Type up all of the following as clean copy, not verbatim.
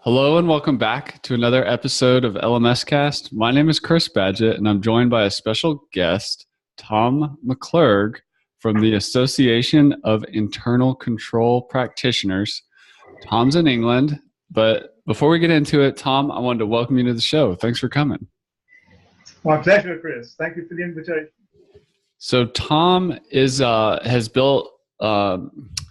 Hello and welcome back to another episode of LMScast. My name is Chris Badgett and I'm joined by a special guest, Tom McClurg from the Association of Internal Control Practitioners. Tom's in England, but before we get into it, Tom, I wanted to welcome you to the show. Thanks for coming. My pleasure, Chris. Thank you for the invitation. So Tom has built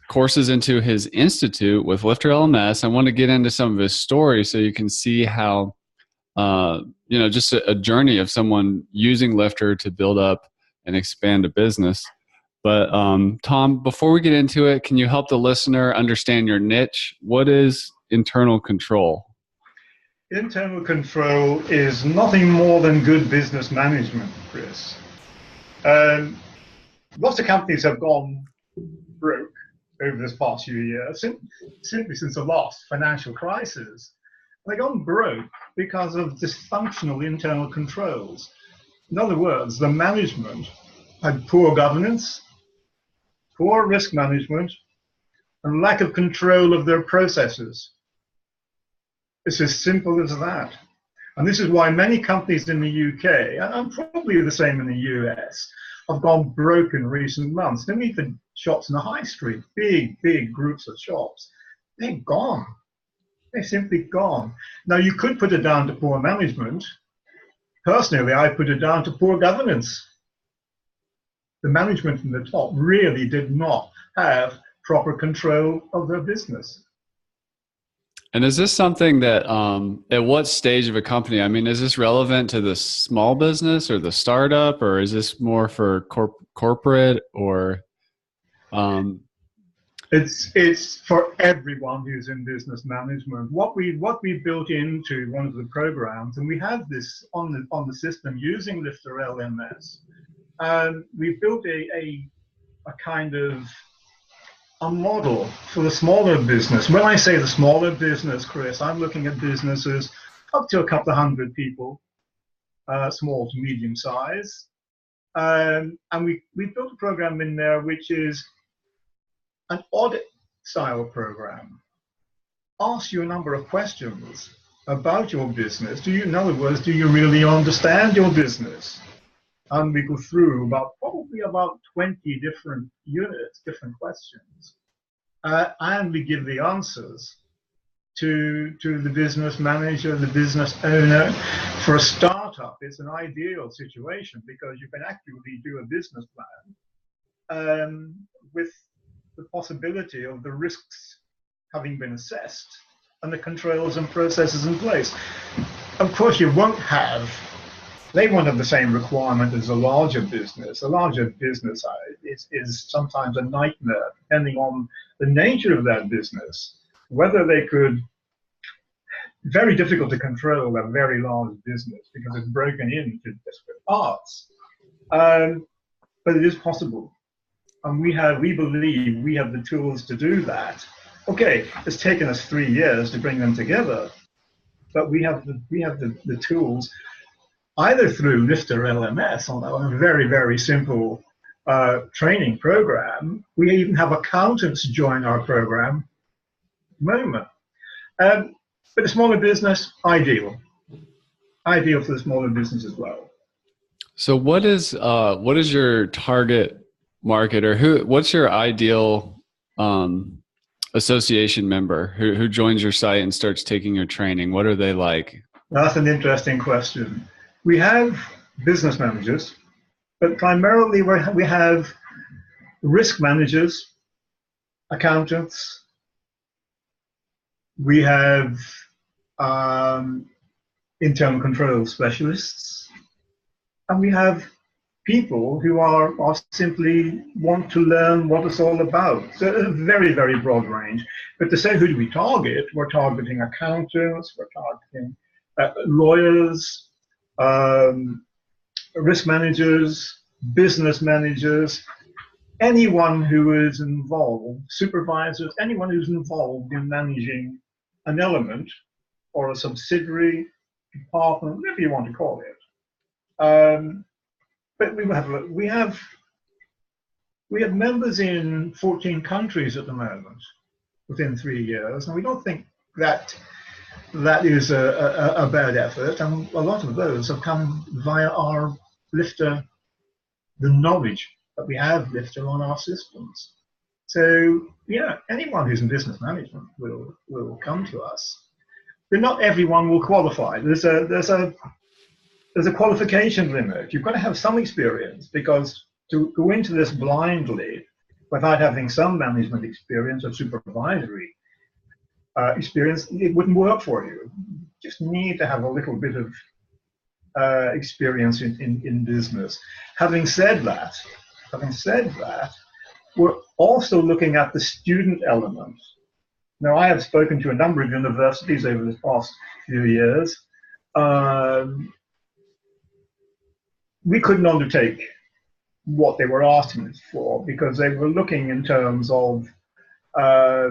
courses into his institute with LifterLMS. I want to get into some of his story so you can see how, just a journey of someone using Lifter to build up and expand a business. But Tom, before we get into it, can you help the listener understand your niche? What is internal control? Internal control is nothing more than good business management, Chris. Lots of companies have gone broke over this past few years, simply since the last financial crisis. They've gone broke because of dysfunctional internal controls. In other words, the management had poor governance, poor risk management, and lack of control of their processes. It's as simple as that. And this is why many companies in the UK, and probably the same in the US, have gone broke in recent months. Don't even shops in the high street, big groups of shops. They're gone. They're simply gone. Now, you could put it down to poor management. Personally, I put it down to poor governance. The management from the top really did not have proper control of their business. And is this something that, at what stage of a company, I mean, is this relevant to the small business or the startup, or is this more for corporate or? It's for everyone who's in business management. What we built into one of the programs, and we have this on the system using LifterLMS, we built a kind of a model for the smaller business. When I say the smaller business, Chris, I'm looking at businesses up to a couple of hundred people, small to medium size. And we built a program in there which is an audit style program. Asks you a number of questions about your business. In other words, do you really understand your business? And we go through probably about 20 different units, different questions. And we give the answers to the business manager, the business owner. For a startup, it's an ideal situation because you can actually do a business plan with the possibility of the risks having been assessed and the controls and processes in place. Of course, they won't have the same requirement as a larger business. A larger business is sometimes a nightmare, depending on the nature of that business. Whether they could, very difficult to control a very large business because it's broken into disparate parts. But it is possible. And we believe we have the tools to do that. Okay, it's taken us 3 years to bring them together, but we have the tools, either through LifterLMS on a very, very simple training program. We even have accountants join our program at the moment. But the smaller business, ideal for the smaller business as well. So what is your target market, or what's your ideal association member who joins your site and starts taking your training? What are they like? That's an interesting question. We have business managers, but primarily we have risk managers, accountants. We have internal control specialists, and we have people who are simply want to learn what it's all about. So a very, very broad range. But to say who do we target, we're targeting accountants, we're targeting lawyers, risk managers, business managers, anyone who is involved, supervisors, anyone who's involved in managing an element or a subsidiary, department, whatever you want to call it. But we have members in 14 countries at the moment within 3 years, and we don't think that that is a bad effort, and a lot of those have come via our Lifter, the knowledge that we have Lifter on our systems. So yeah, anyone who's in business management will come to us, but not everyone will qualify. There's a qualification limit. You've got to have some experience, because to go into this blindly without having some management experience or supervisory experience, it wouldn't work for you. You just need to have a little bit of experience in business. Having said that, we're also looking at the student element. Now, I have spoken to a number of universities over the past few years. We couldn't undertake what they were asking us for, because they were looking in terms of a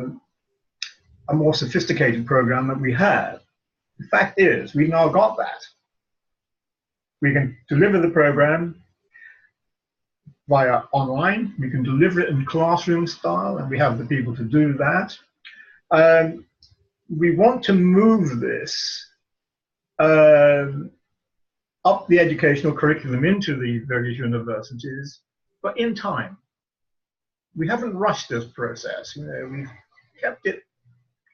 more sophisticated program that we had. The fact is, we've now got that. We can deliver the program via online. We can deliver it in classroom style, and we have the people to do that. We want to move this up the educational curriculum into the various universities, but in time. We haven't rushed this process. We've kept it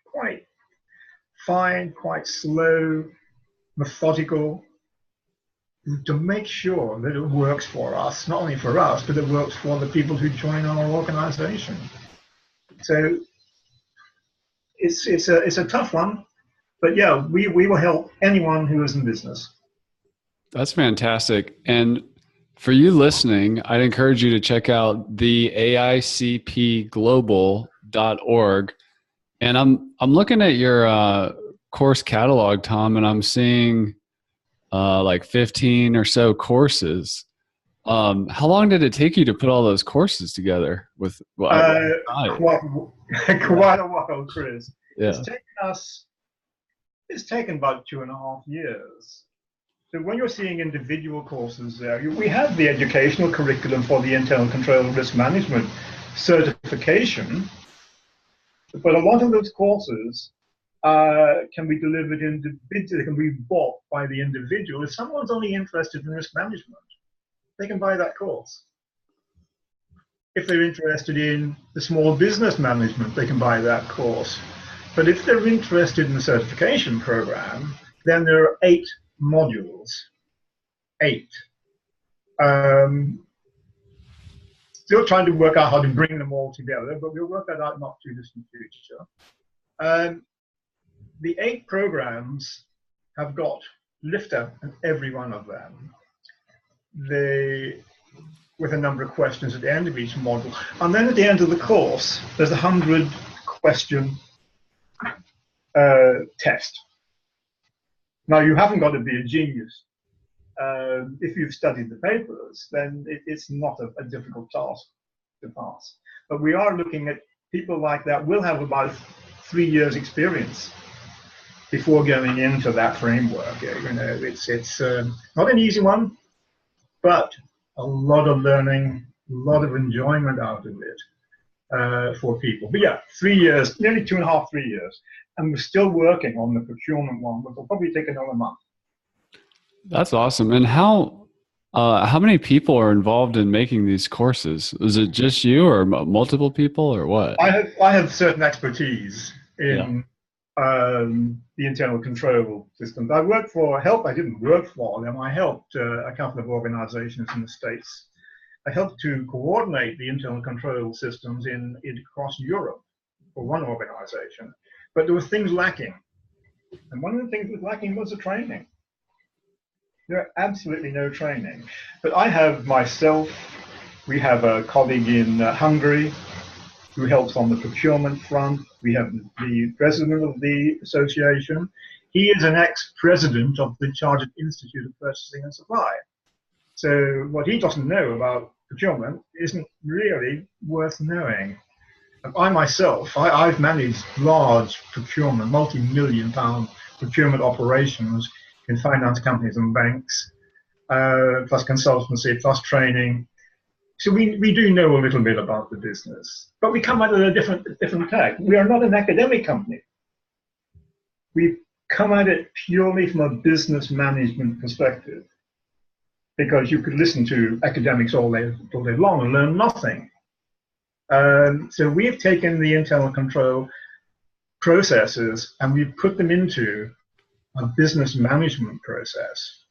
quite fine, quite slow, methodical, to make sure that it works for us, not only for us, but it works for the people who join our organization. So it's a tough one, but yeah, we will help anyone who is in business. That's fantastic. And for you listening, I'd encourage you to check out the AICPglobal.org. And I'm looking at your course catalog, Tom, and I'm seeing like 15 or so courses. How long did it take you to put all those courses together? With quite a while, Chris. Yeah. It's taken about 2.5 years. So when you're seeing individual courses there, we have the educational curriculum for the internal control and risk management certification, but a lot of those courses can be delivered individually, can be bought by the individual. If someone's only interested in risk management, they can buy that course. If they're interested in the small business management, they can buy that course. But if they're interested in the certification program, then there are 8 modules. 8. Still trying to work out how to bring them all together, but we'll work that out in not too distant future. The 8 programs have got Lifter in every one of them. With a number of questions at the end of each module. And then at the end of the course, there's a 100-question test. Now, you haven't got to be a genius. If you've studied the papers, then it's not a difficult task to pass. But we are looking at people like that will have about 3 years experience before going into that framework. It's not an easy one, but a lot of learning, a lot of enjoyment out of it for people. But yeah, 3 years, nearly 2.5, 3 years. And we're still working on the procurement one, which will probably take another month. That's awesome. And how many people are involved in making these courses? Is it just you or multiple people or what? I have certain expertise in the internal control systems. I worked for I didn't work for them. I helped a couple of organizations in the States. I helped to coordinate the internal control systems across Europe for one organization. But there were things lacking. And one of the things that was lacking was the training. There are absolutely no training. But I have we have a colleague in Hungary who helps on the procurement front. We have the president of the association. He is an ex-president of the Chartered Institute of Purchasing and Supply. So what he doesn't know about procurement isn't really worth knowing. I myself, I've managed large procurement, multi-million-pound procurement operations in finance companies and banks, plus consultancy, plus training. So we do know a little bit about the business, but we come at a different tack. We are not an academic company. We come at it purely from a business management perspective, because you could listen to academics all day long and learn nothing. So we've taken the internal control processes and we've put them into a business management process.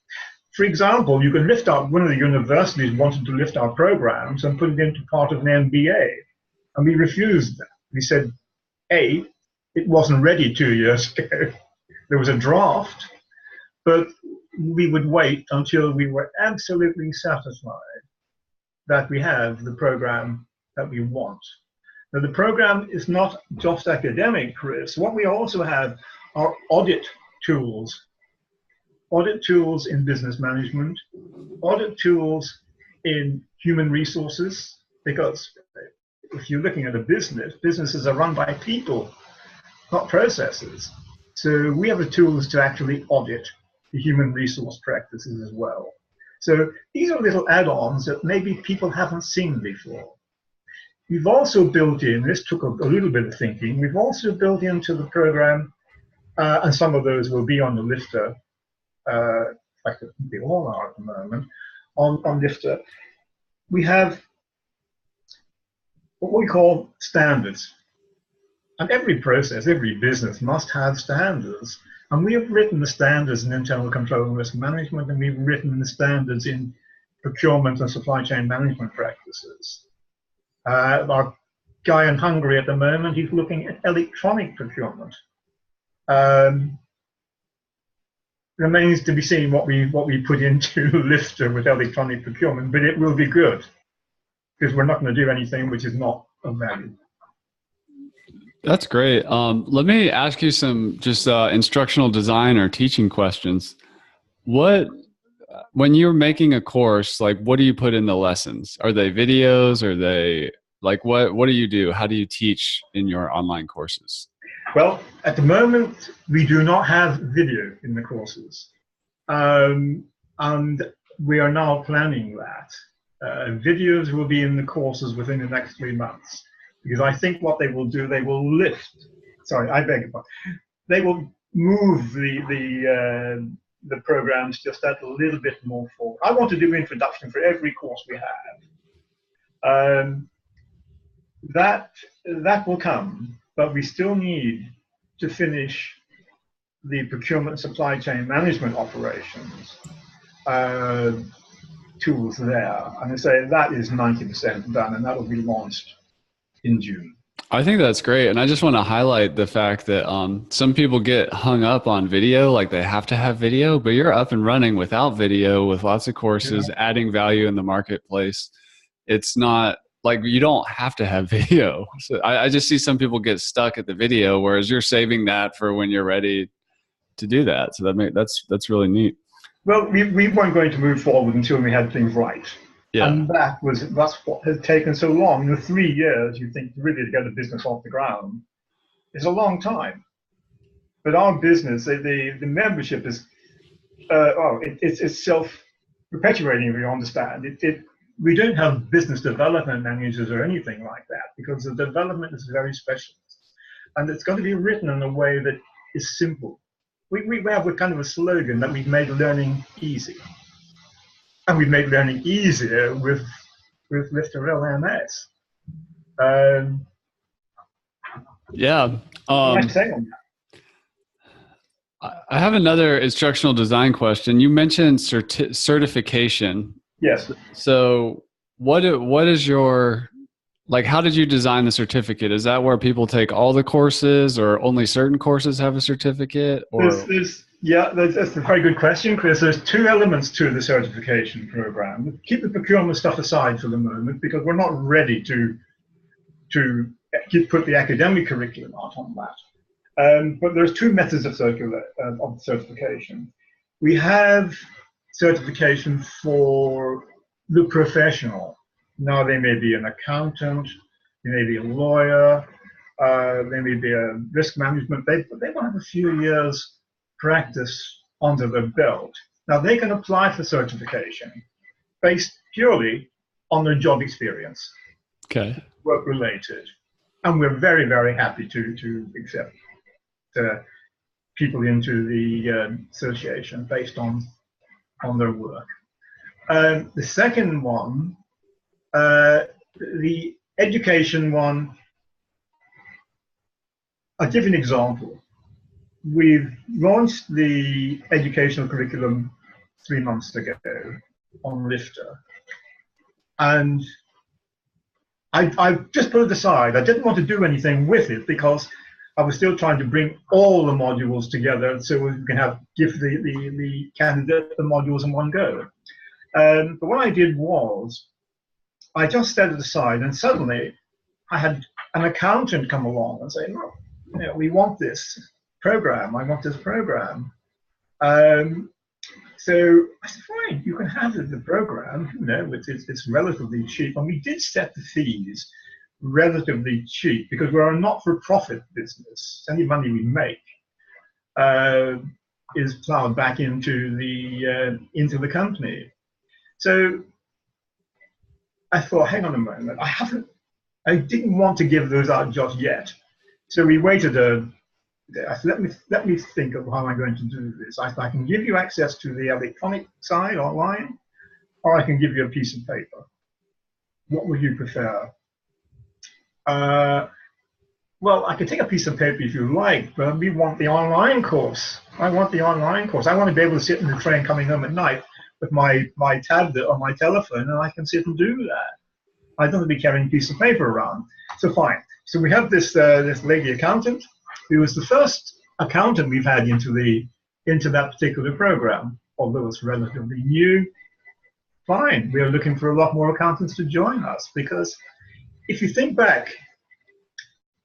For example, you can lift up, one of the universities wanted to lift our programs and put it into part of an MBA, and we refused that. We said, A, it wasn't ready 2 years ago. There was a draft, but we would wait until we were absolutely satisfied that we have the program that we want. Now, the program is not just academic, Chris. What we also have are audit tools in business management, audit tools in human resources, because if you're looking at a business, businesses are run by people, not processes. So we have the tools to actually audit the human resource practices as well. So these are little add-ons that maybe people haven't seen before. We've also built in, this took a little bit of thinking, we've also built into the program, and some of those will be on the Lifter, in fact, they all are at the moment, on Lifter. We have what we call standards. And every process, every business must have standards. And we have written the standards in internal control and risk management, and we've written the standards in procurement and supply chain management practices. Our guy in Hungary at the moment, he's looking at electronic procurement. Remains to be seen what we put into Lifter with electronic procurement, but it will be good, because we're not going to do anything which is not of value. That's great. Let me ask you some just instructional design or teaching questions. When you're making a course, like what do you put in the lessons? Are they videos? Are they like what do you do? How do you teach in your online courses? Well, at the moment, we do not have video in the courses. And we are now planning that. Videos will be in the courses within the next 3 months. Because I think what they will do, they will lift, sorry, I beg your pardon, they will move the programs just that a little bit more forward. I want to do introduction for every course we have. That will come, but we still need to finish the procurement and supply chain management operations tools there. And I say that is 90% done, and that will be launched in June. I think that's great. And I just want to highlight the fact that some people get hung up on video, like they have to have video, but you're up and running without video with lots of courses, adding value in the marketplace. It's not like you don't have to have video. So I just see some people get stuck at the video, whereas you're saving that for when you're ready to do that. So that's really neat. Well, we weren't going to move forward until we had things right. Yeah. And that's what has taken so long. The 3 years, you think, really to get a business off the ground is a long time. But our business, the membership is, it's self-perpetuating, if you understand. We don't have business development managers or anything like that, because the development is very specialist. And it's got to be written in a way that is simple. We have a kind of a slogan that we've made learning easy. And we've made learning easier with LifterLMS. Yeah. I have another instructional design question. You mentioned certification. Yes. So what is your, like, how did you design the certificate? Is that where people take all the courses, or only certain courses have a certificate? Or That's a very good question, Chris. There's 2 elements to the certification program. Keep the procurement stuff aside for the moment, because we're not ready to put the academic curriculum out on that. But there's 2 methods of certification. We have certification for the professional. Now, they may be an accountant, they may be a lawyer, they may be a risk management. They want to have a few years practice under their belt. Now, they can apply for certification based purely on their job experience. Okay. Work related. And we're very, very happy to accept people into the association based on their work. The second one, the education one, I'll give you an example. We've launched the educational curriculum 3 months ago on Lifter. And I just put it aside. I didn't want to do anything with it because I was still trying to bring all the modules together so we can give the candidate the modules in one go. But what I did was I just set it aside, and suddenly I had an accountant come along and say, no, we want this program. I want this program. So I said, fine, you can have the program. It's relatively cheap. And we did set the fees relatively cheap because we're a not-for-profit business. Any money we make is plowed back into the company. So I thought, hang on a moment, I didn't want to give those out just yet. So we waited I said, let me think of how I'm going to do this. I can give you access to the electronic side online, or I can give you a piece of paper. What would you prefer? Well, I could take a piece of paper if you like, but we want the online course. I want the online course. I want to be able to sit in the train coming home at night with my tablet or my telephone, and I can sit and do that. I don't have to be carrying a piece of paper around. So fine. So we have this lady accountant who was the first accountant we've had into that particular program, although it's relatively new. Fine. We are looking for a lot more accountants to join us because if you think back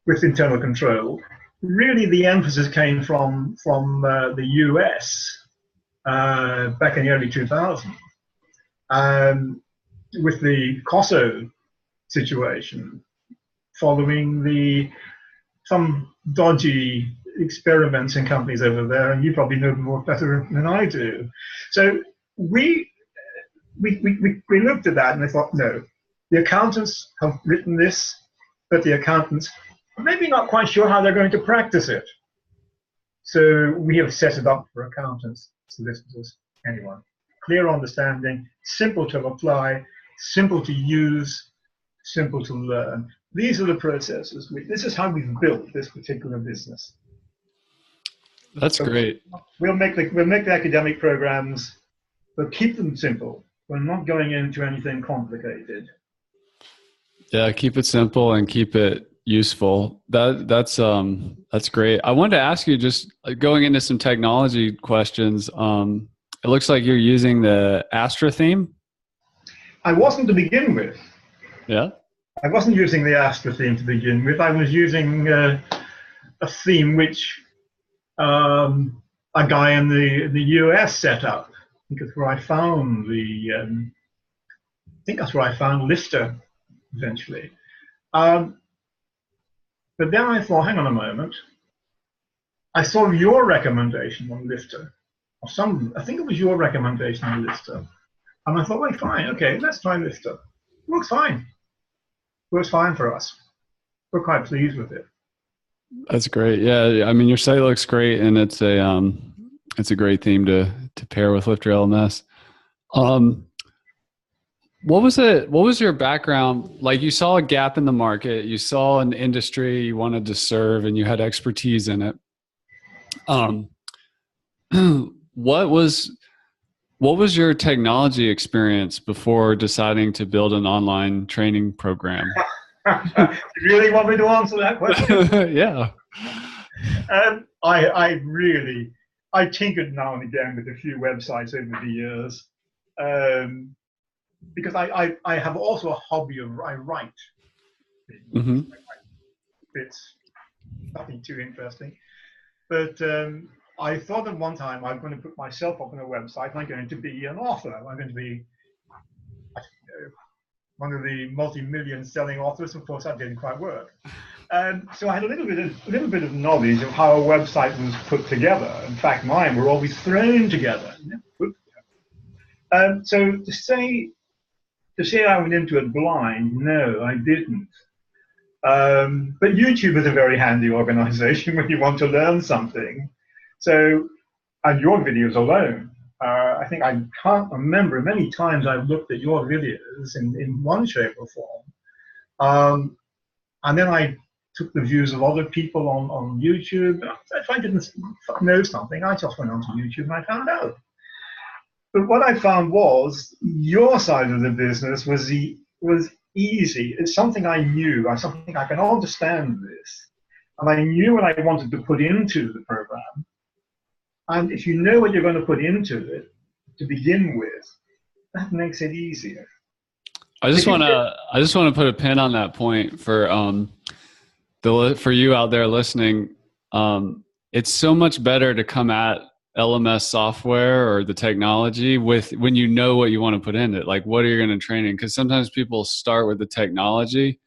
with internal control, really the emphasis came from the US back in the early 2000s. With the COSO situation, following some dodgy experiments in companies over there, and you probably know more better than I do. So we looked at that and I thought, no, the accountants have written this, but the accountants are maybe not quite sure how they're going to practice it. So we have set it up for accountants, solicitors, anyone. Clear understanding, simple to apply, simple to use, simple to learn. These are the processes. This is how we've built this particular business. That's great. We'll make the academic programs, but keep them simple. We're not going into anything complicated. Yeah, keep it simple and keep it useful. That's great. I wanted to ask you, just going into some technology questions. It looks like you're using the Astra theme. I wasn't to begin with. Yeah. I wasn't using the Astra theme to begin with. I was using a theme which a guy in the US set up. I think that's where I found Lifter eventually. But then I thought, hang on a moment. I saw your recommendation on Lifter. I think it was your recommendation on Lifter. And I thought, well, fine, okay, let's try Lifter. Works fine. Works fine for us. We're quite pleased with it. That's great. Yeah, I mean, your site looks great, and it's a great theme to pair with LifterLMS. What was your background? Like, you saw a gap in the market, you saw an industry you wanted to serve, and you had expertise in it. What was your technology experience before deciding to build an online training program? You really want me to answer that question? Yeah. I tinkered now and again with a few websites over the years, because I have also a hobby of I write. Mm-hmm. It's nothing too interesting, but I thought at one time I'm going to put myself up on a website. I'm going to be an author. I'm going to be one of the multi-million selling authors. Of course, that didn't quite work. So I had a little bit of knowledge of how a website was put together. In fact, mine were always thrown together. So to say I went into it blind, no, I didn't. But YouTube is a very handy organization when you want to learn something. So, and your videos alone, I think I can't remember many times I've looked at your videos in one shape or form. And then I took the views of other people on YouTube. If I didn't know something, I just went onto YouTube and I found out. But what I found was your side of the business was easy. It's something I knew. Something I can understand this. And I knew what I wanted to put into the program. And if you know what you're going to put into it to begin with, that makes it easier. I just want to put a pin on that point for you out there listening. It's so much better to come at LMS software or the technology when you know what you want to put in it. Like, what are you going to training? Because sometimes people start with the technology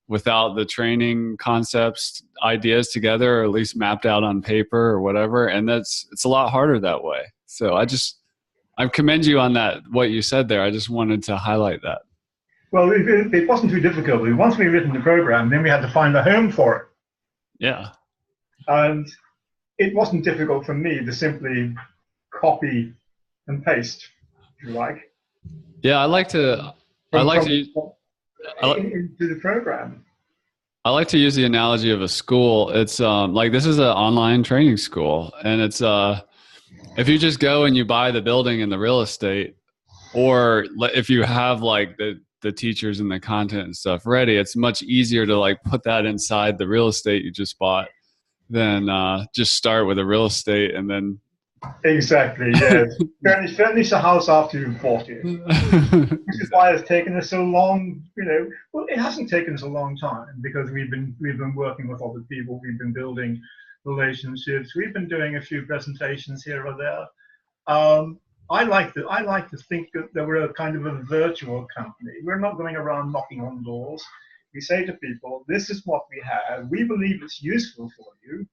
without the training concepts, ideas together, or at least mapped out on paper or whatever. And it's a lot harder that way. So I commend you on that, what you said there. I just wanted to highlight that. Well, it wasn't too difficult. Once we'd written the program, then we had to find a home for it. Yeah. And it wasn't difficult for me to simply copy and paste, if you like. Yeah, into the program. I like to use the analogy of a school. It's like this is an online training school, and it's if you just go and you buy the building and the real estate, or if you have like the teachers and the content and stuff ready, it's much easier to like put that inside the real estate you just bought than just start with a real estate and then. Exactly, yes. Furnish the house after you've bought it. Which is why it's taken us so long, Well, it hasn't taken us a long time because we've been working with other people, we've been building relationships, we've been doing a few presentations here or there. I like to think that we're a kind of a virtual company. We're not going around knocking on doors. We say to people, this is what we have. We believe it's useful for you.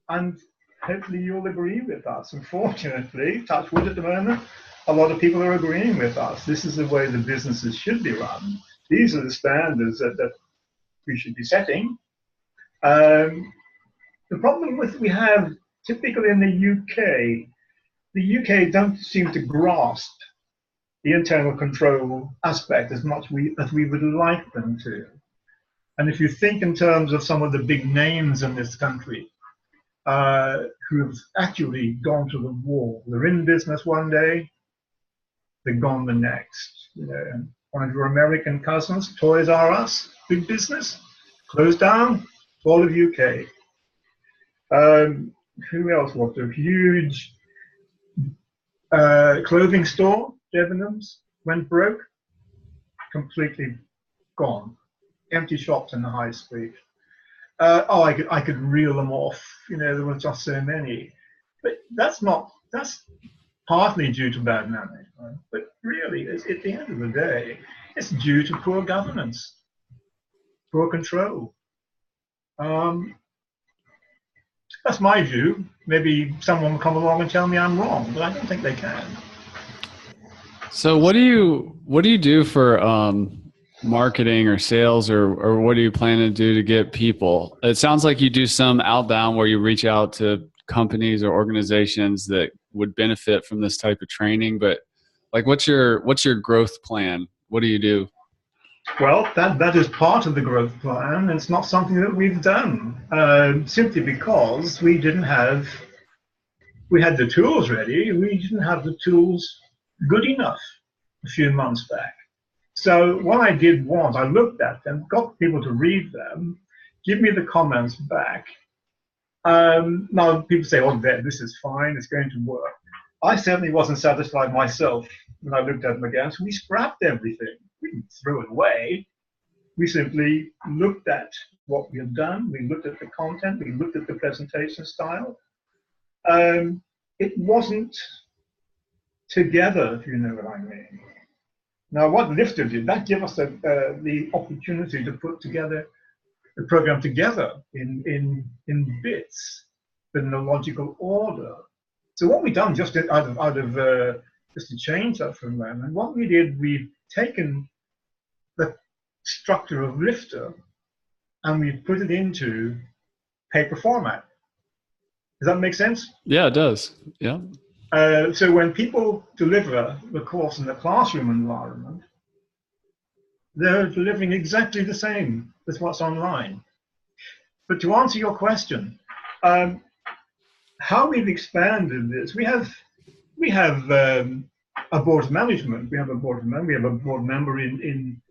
And hopefully you'll agree with us. Unfortunately, touch wood at the moment, a lot of people are agreeing with us. This is the way the businesses should be run. These are the standards that we should be setting. The problem we have typically in the UK don't seem to grasp the internal control aspect as much as we would like them to. And if you think in terms of some of the big names in this country, who have actually gone to the wall. They're in business one day, they're gone the next. One of your American cousins, Toys R Us, big business, closed down, all of UK. Who else was there? Huge clothing store, Debenhams, went broke, completely gone. Empty shops in the high street. I could reel them off. There were just so many. But that's partly due to bad management. But really, at the end of the day, it's due to poor governance, poor control. That's my view. Maybe someone will come along and tell me I'm wrong, but I don't think they can. So what do you do for marketing or sales, or what do you plan to do to get people? It sounds like you do some outbound where you reach out to companies or organizations that would benefit from this type of training, but like what's your growth plan? What do you do? Well, that is part of the growth plan. It's not something that we've done simply because we had the tools ready. We didn't have the tools good enough a few months back. So what I did was I looked at them, got people to read them, give me the comments back. Now people say, oh, this is fine, it's going to work. I certainly wasn't satisfied myself when I looked at them again, so we scrapped everything. We didn't throw it away. We simply looked at what we had done, we looked at the content, we looked at the presentation style. It wasn't together, if you know what I mean. Now, what Lifter did, that gave us the opportunity to put together the program together in bits, but in a logical order. So what we've done, just just to change that for a moment, what we did, we've taken the structure of Lifter and we've put it into paper format. Does that make sense? Yeah, it does. Yeah. So when people deliver the course in the classroom environment, they're delivering exactly the same as what's online. But to answer your question, how we've expanded this, we have a board of management. We have a board member in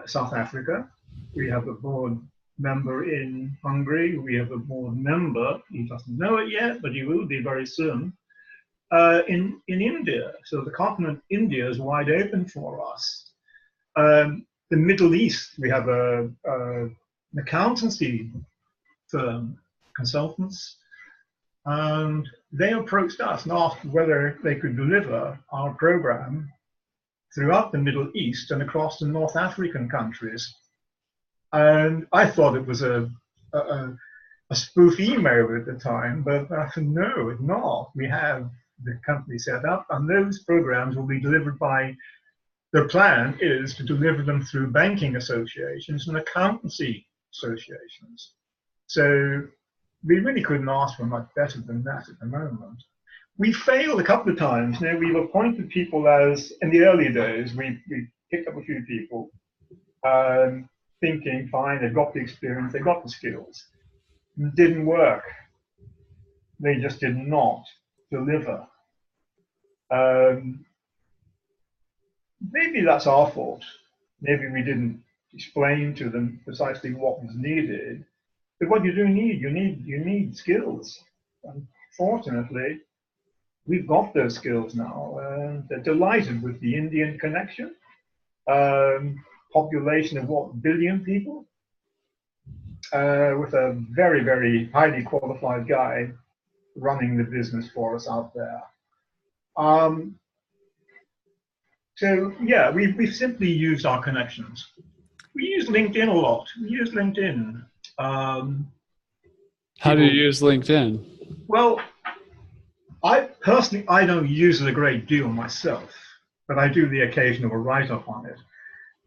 South Africa. We have a board member in Hungary. We have a board member. He doesn't know it yet, but he will be very soon. In India. So the continent India is wide open for us. The Middle East, we have an accountancy firm, consultants, and they approached us and asked whether they could deliver our program throughout the Middle East and across the North African countries. And I thought it was a spoof email at the time, but I said, no, it's not. We have the company set up, and those programs will be delivered by, the plan is to deliver them through banking associations and accountancy associations. So we really couldn't ask for much better than that at the moment. We failed a couple of times. You know, we've appointed people as, in the early days, we picked up a few people thinking, fine, they've got the experience, they've got the skills. It didn't work. They just did not deliver. Maybe that's our fault. Maybe we didn't explain to them precisely what was needed. But what you do need, you need skills. Unfortunately, we've got those skills now. They're delighted with the Indian connection. Population of what, billion people? With a very, very highly qualified guy running the business for us out there. So yeah, we've simply used our connections. We use LinkedIn a lot. We use LinkedIn. How do you use LinkedIn? Well, I don't use it a great deal myself, but I do the occasional write-up on it.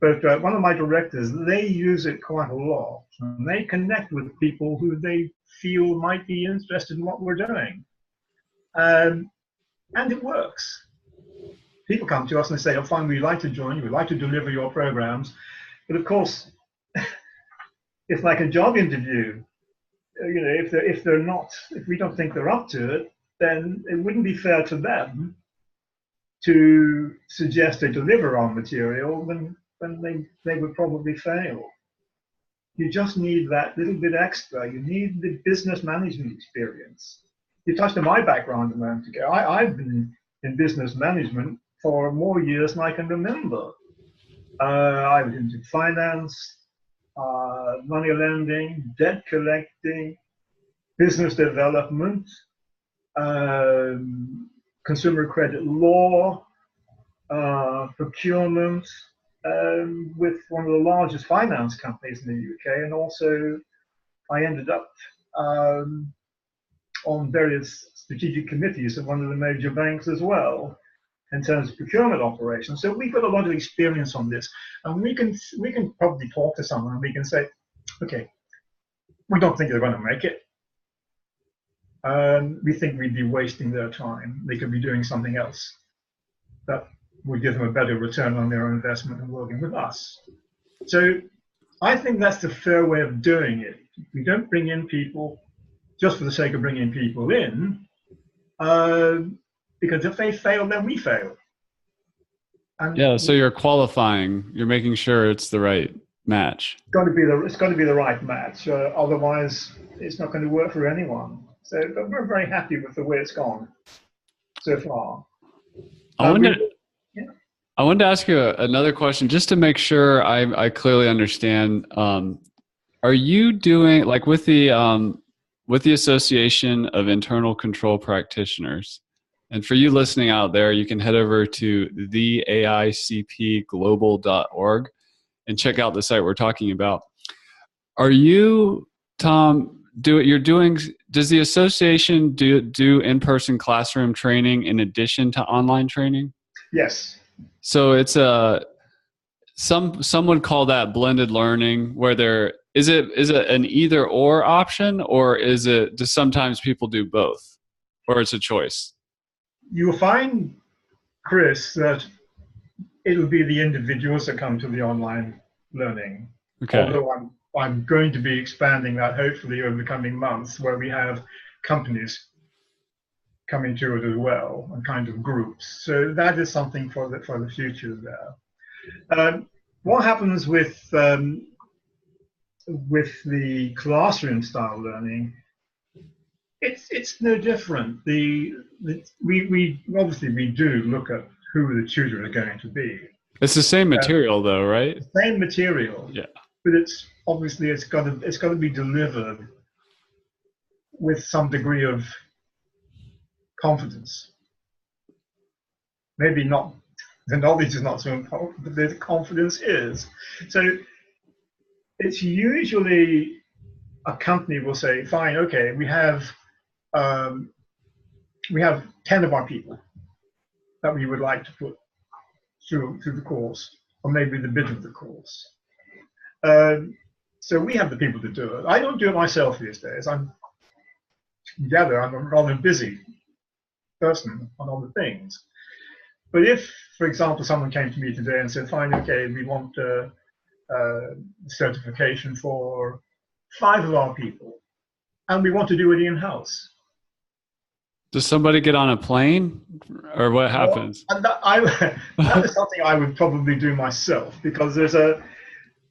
But one of my directors, they use it quite a lot, and they connect with people who they feel might be interested in what we're doing. And it works. People come to us and they say, oh, fine, we'd like to join you, we'd like to deliver your programs. But of course, it's like a job interview. You know, if we don't think they're up to it, then it wouldn't be fair to them to suggest they deliver our material when they would probably fail. You just need that little bit extra. You need the business management experience. You touched on my background a moment ago. I've been in business management for more years than I can remember. I was into finance, money lending, debt collecting, business development, consumer credit law, procurement, with one of the largest finance companies in the UK, and also I ended up on various strategic committees of one of the major banks as well, in terms of procurement operations. So we've got a lot of experience on this, and we can probably talk to someone and we can say, okay, we don't think they're going to make it. We think we'd be wasting their time. They could be doing something else that would give them a better return on their investment than working with us. So I think that's the fair way of doing it. We don't bring in people just for the sake of bringing people in, because if they fail, then we fail. And yeah, so you're qualifying. You're making sure it's the right match. It's got to be the right match. Otherwise, it's not going to work for anyone. So, but we're very happy with the way it's gone so far. I wanted to ask you another question, just to make sure I clearly understand. Are you doing, like, with the Association of Internal Control Practitioners? And for you listening out there, you can head over to the AICPglobal.org and check out the site we're talking about. Are you, Tom, does the association do in-person classroom training in addition to online training? Yes. So some would call that blended learning, where there is it an either or option, or is it, do sometimes people do both, or it's a choice? You'll find, Chris, that it'll be the individuals that come to the online learning. Okay. Although I'm going to be expanding that hopefully over the coming months, where we have companies coming to it as well, and kind of groups. So that is something for the future there. What happens with the classroom style learning? It's no different. We obviously we do look at who the tutor is going to be. It's the same material though, right? Same material. Yeah. But it's obviously it's got to be delivered with some degree of confidence. Maybe not, the knowledge is not so important, but the confidence is. So it's usually a company will say, fine, okay, we have 10 of our people that we would like to put through the course, or maybe the bit of the course. So we have the people to do it. I don't do it myself these days. I'm a rather busy person on other things. But if, for example, someone came to me today and said, fine, okay, we want certification for 5 of our people, and we want to do it in-house. Does somebody get on a plane, or what happens? Well, that is something I would probably do myself, because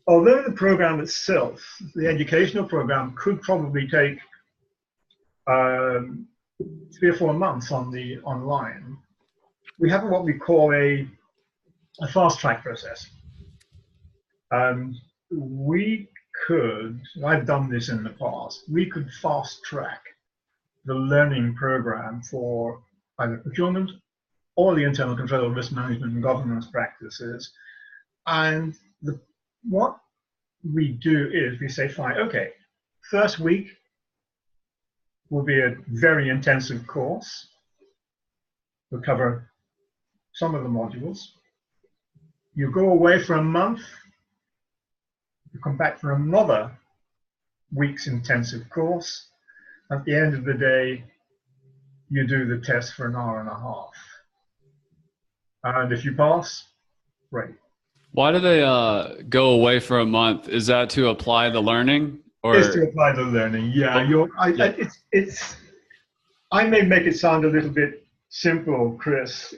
although the program itself, the educational program, could probably take 3 or 4 months online, we have what we call a fast track process. We could, I've done this in the past, we could fast track the learning program for either procurement or the internal control, risk management, and governance practices. And what we do is we say, fine, okay, first week will be a very intensive course. We'll cover some of the modules. You go away for a month, you come back for another week's intensive course. At the end of the day, you do the test for an hour and a half. And if you pass, great. Why do they go away for a month? Is that to apply the learning? Or It's to apply the learning, yeah. I may make it sound a little bit simple, Chris.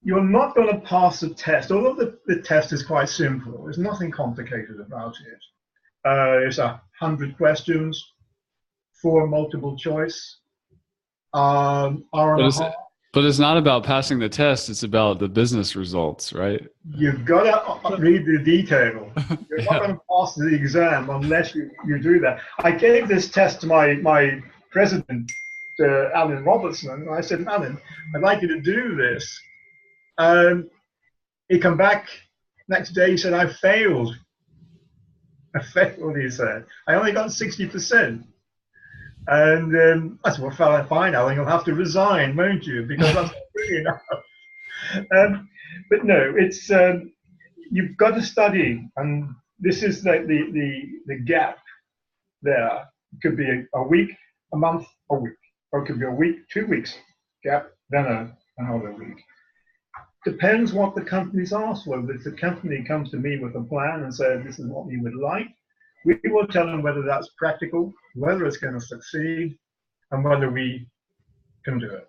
You're not going to pass the test, although the test is quite simple. There's nothing complicated about it. It's 100 questions, 4 multiple choice, hour and a half. But it's not about passing the test, it's about the business results, right? You've got to read the detail. You're not going to pass the exam unless you do that. I gave this test to my president, Alan Robertson, and I said, Alan, I'd like you to do this. He come back next day, he said, I failed. I failed, he said. I only got 60%. And I said, well, fine, Alan, you'll have to resign, won't you? Because that's not really enough. But no, it's you've got to study, and this is the gap there. It could be a week, a month, a week, or it could be a week, 2 weeks gap, then another week. Depends what the company's asked for. If the company comes to me with a plan and says, this is what we would like, we will tell them whether that's practical, whether it's going to succeed, and whether we can do it.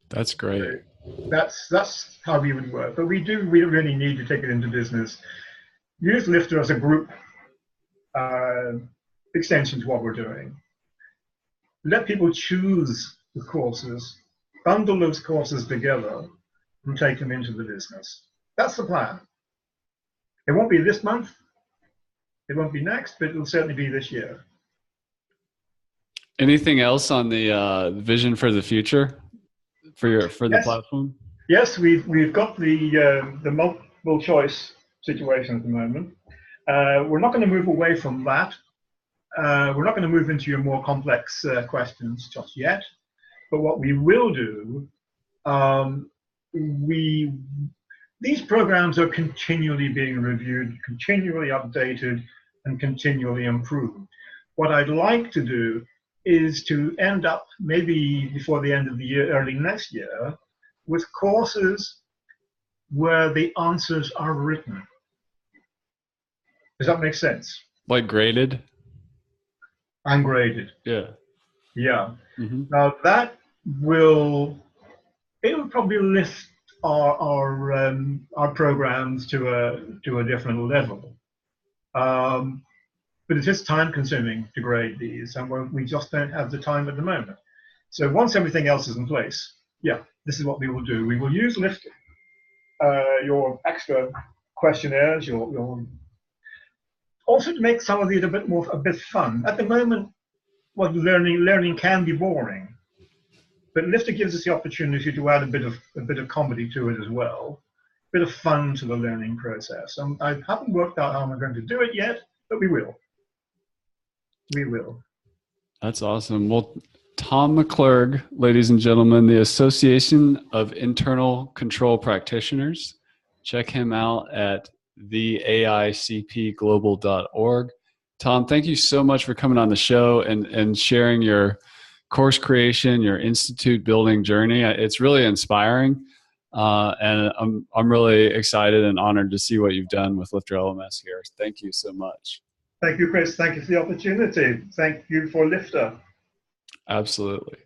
That's great. So that's how we would work. But we really need to take it into business. Use Lifter as a group extension to what we're doing. Let people choose the courses, bundle those courses together, and take them into the business. That's the plan. It won't be this month. It won't be next, but it'll certainly be this year. Anything else on the vision for the future for the platform? Yes, we've got the multiple choice situation at the moment. We're not going to move away from that. We're not going to move into your more complex questions just yet. But what we will do, we these programs are continually being reviewed, continually updated, and continually improved. What I'd like to do is to end up, maybe before the end of the year, early next year, with courses where the answers are written. Does that make sense? Like graded? And graded. Yeah. Yeah. Mm-hmm. Now that will probably lift our programs to a different level. But it is time consuming to grade these, and we just don't have the time at the moment. So once everything else is in place, yeah, this is what we will do. We will use Lifter, your extra questionnaires, your also to make some of these a bit fun. At the moment, what learning can be boring, but Lifter gives us the opportunity to add a bit of comedy to it as well, a bit of fun to the learning process. I haven't worked out how I'm going to do it yet, but we will. We will. That's awesome. Well, Tom McClurg, ladies and gentlemen, the Association of Internal Control Practitioners. Check him out at the AICPglobal.org. Tom, thank you so much for coming on the show and sharing your course creation, your institute building journey. It's really inspiring, and I'm really excited and honored to see what you've done with LifterLMS here. Thank you so much. Thank you, Chris. Thank you for the opportunity. Thank you for Lifter. Absolutely.